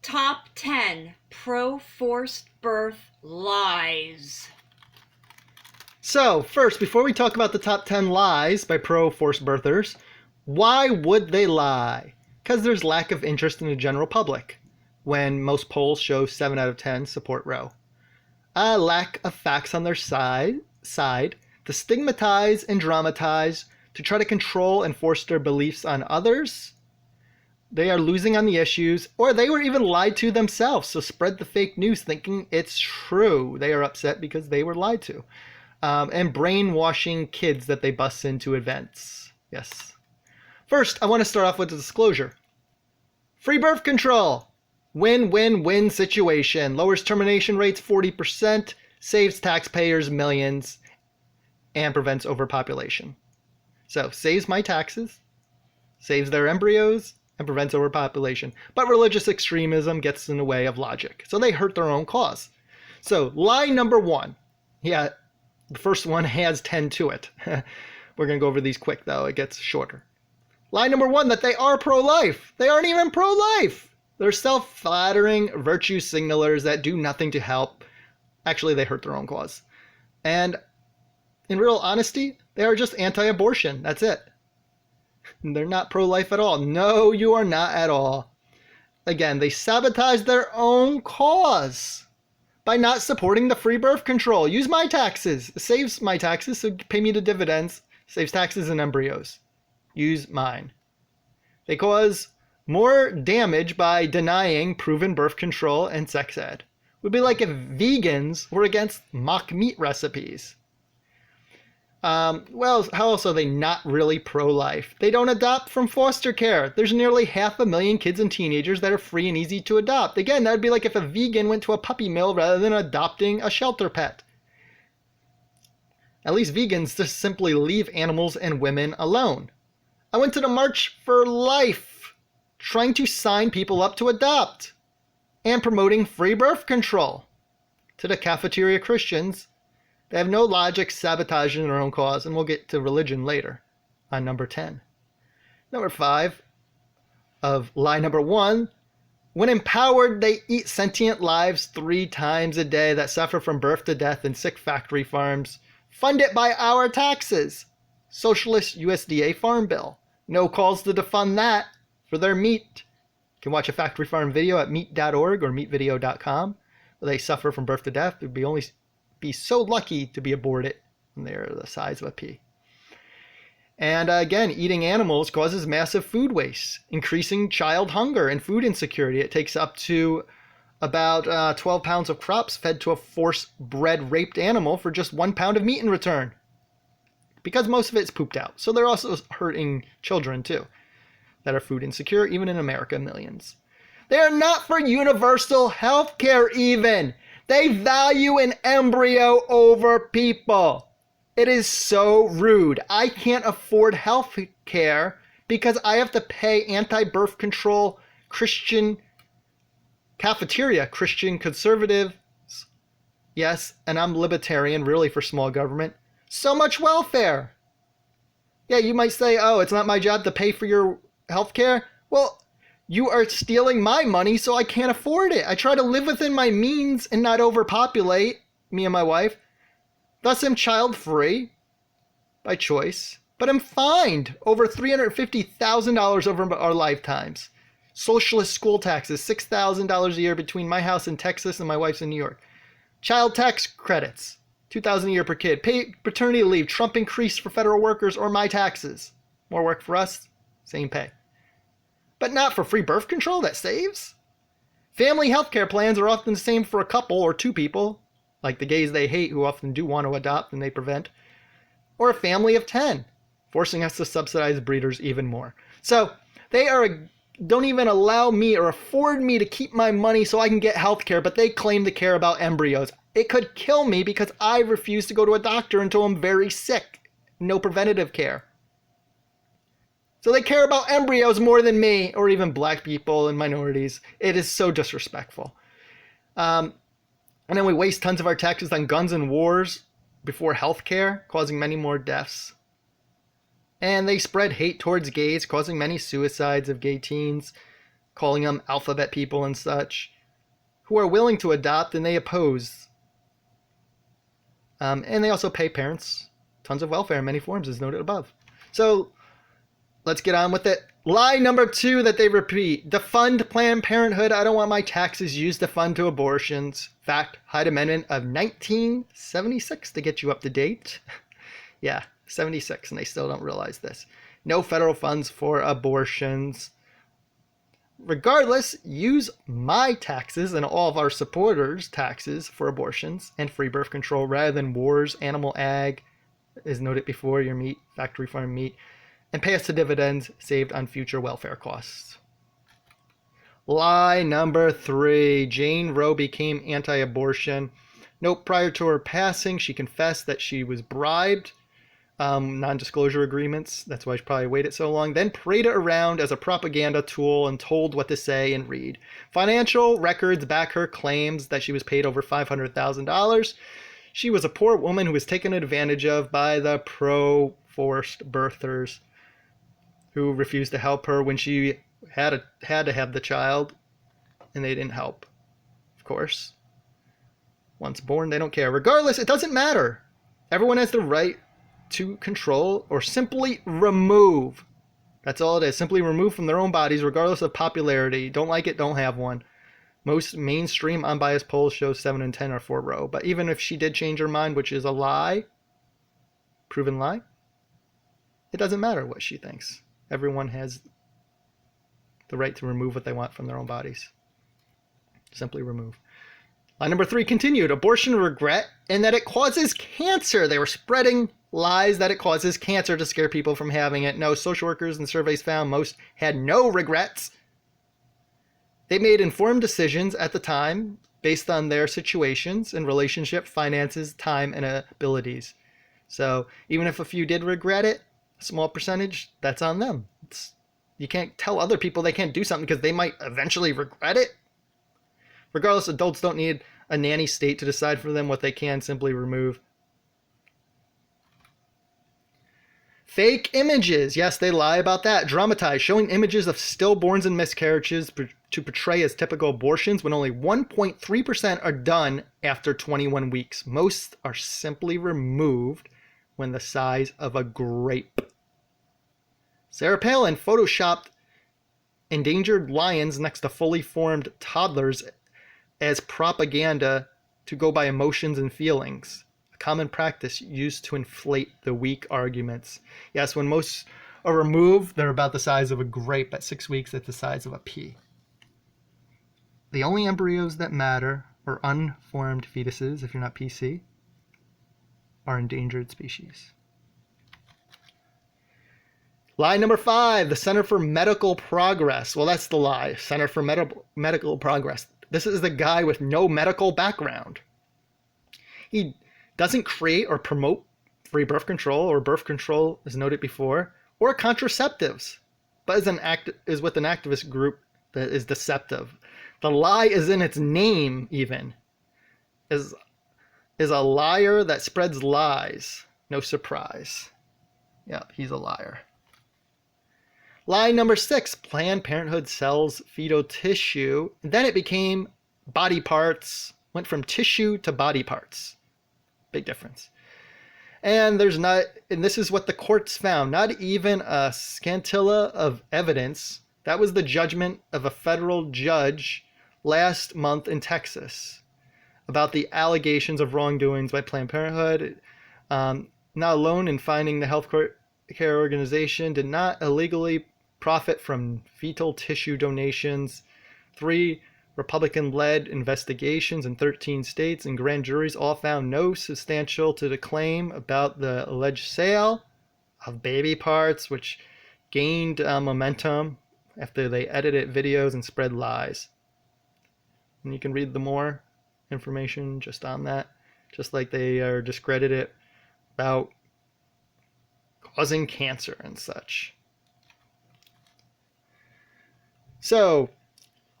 Top 10 pro-forced birth lies. So, first, before we talk about the top 10 lies by pro-forced birthers, why would they lie? Because there's lack of interest in the general public, when most polls show 7 out of 10 support Roe. A lack of facts on their side to stigmatize and dramatize, to try to control and force their beliefs on others. They are losing on the issues, or they were even lied to themselves, so spread the fake news thinking it's true. They are upset because they were lied to. And brainwashing kids that they bust into events. Yes. First, I want to start off with a disclosure. Free birth control. Win-win-win situation. Lowers termination rates 40%, saves taxpayers millions, and prevents overpopulation. So, saves my taxes, saves their embryos, and prevents overpopulation. But religious extremism gets in the way of logic. So they hurt their own cause. So, lie number 1. Yeah, the first one has 10 to it. We're going to go over these quick, though. It gets shorter. Lie number 1, that they are pro-life. They aren't even pro-life. They're self-flattering virtue signalers that do nothing to help. Actually, they hurt their own cause. And in real honesty, they are just anti-abortion. That's it. They're not pro-life at all. No, you are not at all. Again, they sabotage their own cause by not supporting the free birth control. Use my taxes. It saves my taxes, so pay me the dividends. Saves taxes and embryos. Use mine. They cause more damage by denying proven birth control and sex ed. It would be like if vegans were against mock meat recipes. Well, how else are they not really pro-life? They don't adopt from foster care. There's nearly 500,000 kids and teenagers that are free and easy to adopt. Again, that would be like if a vegan went to a puppy mill rather than adopting a shelter pet. At least vegans just simply leave animals and women alone. I went to the March for Life, trying to sign people up to adopt and promoting free birth control. To the cafeteria Christians, they have no logic, sabotaging their own cause, and we'll get to religion later on number 10. Number 5 of lie number 1, when empowered, they eat sentient lives 3 times a day that suffer from birth to death in sick factory farms, funded by our taxes. Socialist USDA farm bill. No calls to defund that for their meat. You can watch a factory farm video at meat.org or meatvideo.com. They suffer from birth to death. They'd be so lucky to be aborted when they're the size of a pea. And again, eating animals causes massive food waste, increasing child hunger and food insecurity. It takes up to about 12 pounds of crops fed to a force-bred raped animal for just 1 pound of meat in return. Because most of it's pooped out. So they're also hurting children too that are food insecure, even in America, millions. They are not for universal health care even. They value an embryo over people. It is so rude. I can't afford health care because I have to pay anti-birth control Christian cafeteria, Christian conservatives. Yes, and I'm libertarian, really for small government. So much welfare. Yeah, you might say, oh, it's not my job to pay for your health care. Well, you are stealing my money, so I can't afford it. I try to live within my means and not overpopulate, me and my wife. Thus, I'm child-free by choice, but I'm fined over $350,000 over our lifetimes. Socialist school taxes, $6,000 a year between my house in Texas and my wife's in New York. Child tax credits, $2,000 a year per kid. Paid paternity leave, Trump increased for federal workers or my taxes. More work for us, same pay. But not for free birth control that saves. Family health care plans are often the same for a couple or 2 people, like the gays they hate who often do want to adopt and they prevent, or a family of 10, forcing us to subsidize breeders even more. So they don't even allow me or afford me to keep my money so I can get health care, but they claim to care about embryos. It could kill me because I refuse to go to a doctor until I'm very sick. No preventative care. So they care about embryos more than me, or even black people and minorities. It is so disrespectful. And then we waste tons of our taxes on guns and wars before healthcare, causing many more deaths. And they spread hate towards gays, causing many suicides of gay teens, calling them alphabet people and such, who are willing to adopt and they oppose. And they also pay parents tons of welfare in many forms, as noted above. So let's get on with it. Lie number 2 that they repeat: defund Planned Parenthood. I don't want my taxes used to fund to abortions. Fact, Hyde Amendment of 1976 to get you up to date. Yeah, 76, and they still don't realize this. No federal funds for abortions. Regardless, use my taxes and all of our supporters' taxes for abortions and free birth control rather than wars, animal ag, as noted before, your meat, factory farm meat, and pay us the dividends saved on future welfare costs. Lie number 3. Jane Roe became anti-abortion. Note, prior to her passing, she confessed that she was bribed. Non-disclosure agreements. That's why she probably waited so long. Then paraded around as a propaganda tool and told what to say and read. Financial records back her claims that she was paid over $500,000. She was a poor woman who was taken advantage of by the pro-forced birthers who refused to help her when she had to have the child, and they didn't help. Of course. Once born, they don't care. Regardless, it doesn't matter. Everyone has the right to control or simply remove. That's all it is. Simply remove from their own bodies, regardless of popularity. Don't like it, don't have one. Most mainstream unbiased polls show 7 and 10 are for Roe. But even if she did change her mind, which is a lie, proven lie, it doesn't matter what she thinks. Everyone has the right to remove what they want from their own bodies. Simply remove. Lie number 3 continued. Abortion regret and that it causes cancer. They were spreading lies that it causes cancer to scare people from having it. No, social workers and surveys found most had no regrets. They made informed decisions at the time based on their situations and relationship, finances, time, and abilities. So even if a few did regret it, a small percentage, that's on them. You can't tell other people they can't do something because they might eventually regret it. Regardless, adults don't need a nanny state to decide for them what they can simply remove. Fake images. Yes, they lie about that. Dramatize, showing images of stillborns and miscarriages to portray as typical abortions when only 1.3% are done after 21 weeks. Most are simply removed when the size of a grape. Sarah Palin photoshopped endangered lions next to fully formed toddlers as propaganda to go by emotions and feelings. A common practice used to inflate the weak arguments. Yes, when most are removed, they're about the size of a grape. At 6 weeks, it's the size of a pea. The only embryos that matter, or unformed fetuses, if you're not PC, are endangered species. Lie number 5, the Center for Medical Progress. Well, that's the lie. Center for Medical Progress. This is the guy with no medical background. He doesn't create or promote free birth control or birth control, as noted before, or contraceptives, but is with an activist group that is deceptive. The lie is in its name, even. Is a liar that spreads lies. No surprise. Yep, he's a liar. Lie number 6, Planned Parenthood sells fetal tissue. And then it became body parts, went from tissue to body parts. Big difference. And this is what the courts found, not even a scintilla of evidence. That was the judgment of a federal judge last month in Texas about the allegations of wrongdoings by Planned Parenthood. Not alone in finding the health care organization did not illegally profit from fetal tissue donations. 3 Republican-led investigations in 13 states and grand juries all found no substantial to the claim about the alleged sale of baby parts, which gained momentum after they edited videos and spread lies. And you can read the more information just on that, just like they are discredited about causing cancer and such. So,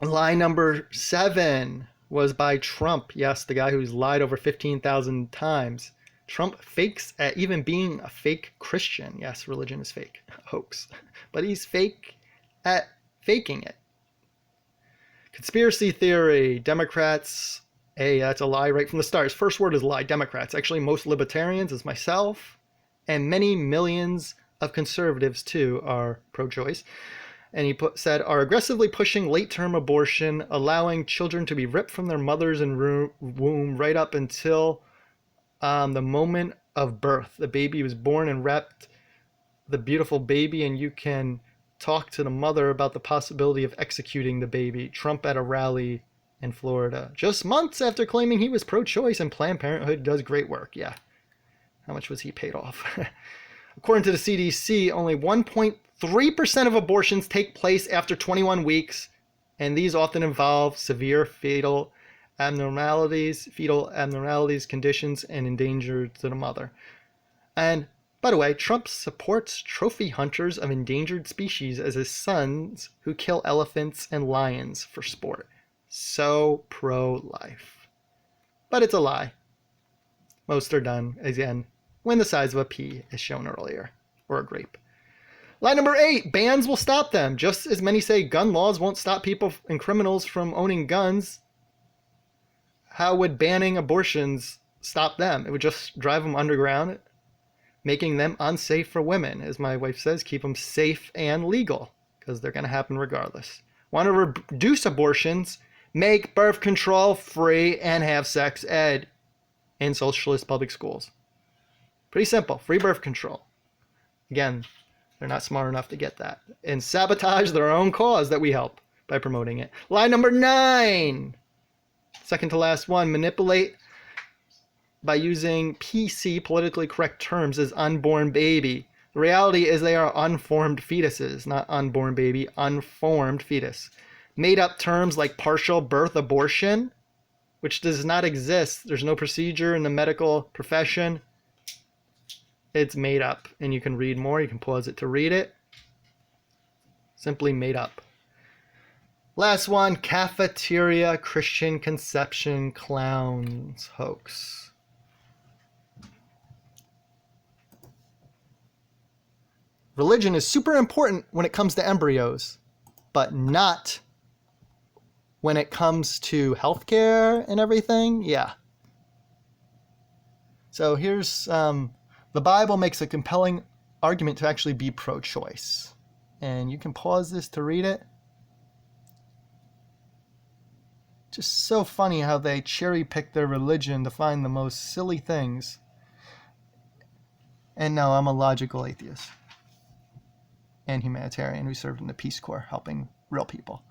lie number 7 was by Trump. Yes, the guy who's lied over 15,000 times. Trump fakes at even being a fake Christian. Yes, religion is fake. Hoax. But he's fake at faking it. Conspiracy theory. Democrats. Hey, that's a lie right from the start. His first word is lie. Democrats. Actually, most libertarians, as myself, and many millions of conservatives, too, are pro-choice. And he said, are aggressively pushing late-term abortion, allowing children to be ripped from their mothers in womb right up until the moment of birth. The baby was born and wrapped the beautiful baby, and you can talk to the mother about the possibility of executing the baby. Trump at a rally in Florida, just months after claiming he was pro-choice and Planned Parenthood does great work. Yeah. How much was he paid off? According to the CDC, only 1.3% of abortions take place after 21 weeks, and these often involve severe fetal abnormalities, conditions, and endanger to the mother. And by the way, Trump supports trophy hunters of endangered species as his sons who kill elephants and lions for sport. So pro-life. But it's a lie. Most are done, again, when the size of a pea, as shown earlier, or a grape. Lie number 8, bans will stop them. Just as many say gun laws won't stop people and criminals from owning guns, how would banning abortions stop them? It would just drive them underground, making them unsafe for women. As my wife says, keep them safe and legal, because they're going to happen regardless. Want to reduce abortions? Make birth control free and have sex ed in socialist public schools. Pretty simple. Free birth control. Again, they're not smart enough to get that. And sabotage their own cause that we help by promoting it. Lie number 9. Second to last one. Manipulate by using PC, politically correct terms, as unborn baby. The reality is they are unformed fetuses, not unborn baby, unformed fetus. Made up terms like partial birth abortion, which does not exist. There's no procedure in the medical profession. It's made up, and you can read more. You can pause it to read it. Simply made up. Last one, cafeteria Christian conception clowns hoax. Religion is super important when it comes to embryos, but not when it comes to healthcare and everything. Yeah. So here's the Bible makes a compelling argument to actually be pro-choice. And you can pause this to read it. Just so funny how they cherry pick their religion to find the most silly things. And no, I'm a logical atheist and humanitarian who served in the Peace Corps helping real people.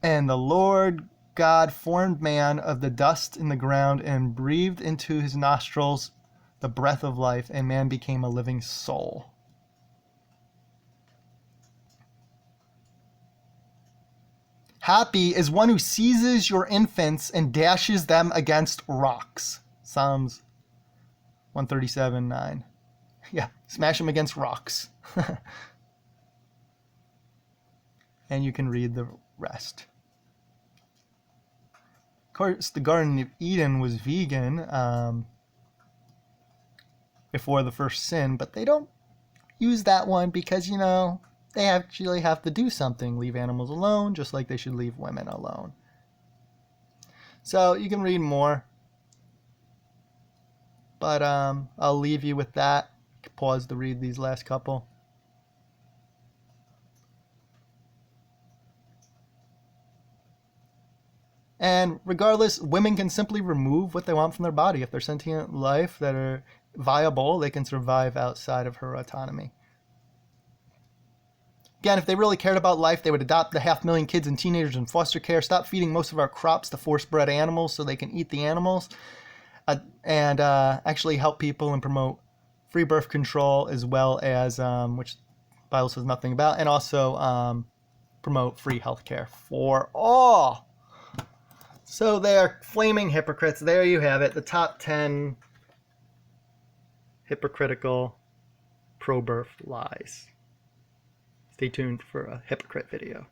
And the Lord God formed man of the dust in the ground and breathed into his nostrils the breath of life, and man became a living soul. Happy is one who seizes your infants and dashes them against rocks. Psalms 137:9. Yeah, smash them against rocks. And you can read the rest. Of course, the Garden of Eden was vegan before the first sin, but they don't use that one because, you know, they actually have to do something. Leave animals alone, just like they should leave women alone. So you can read more. But I'll leave you with that. Pause to read these last couple. And regardless, women can simply remove what they want from their body. If they're sentient life that are viable, they can survive outside of her autonomy. Again, if they really cared about life, they would adopt the 500,000 kids and teenagers in foster care, stop feeding most of our crops to force-bred animals so they can eat the animals, and actually help people and promote free birth control, as well as, which the Bible says nothing about, and also promote free healthcare for all. So they're flaming hypocrites. There you have it, the top 10 hypocritical pro-birth lies. Stay tuned for a hypocrite video.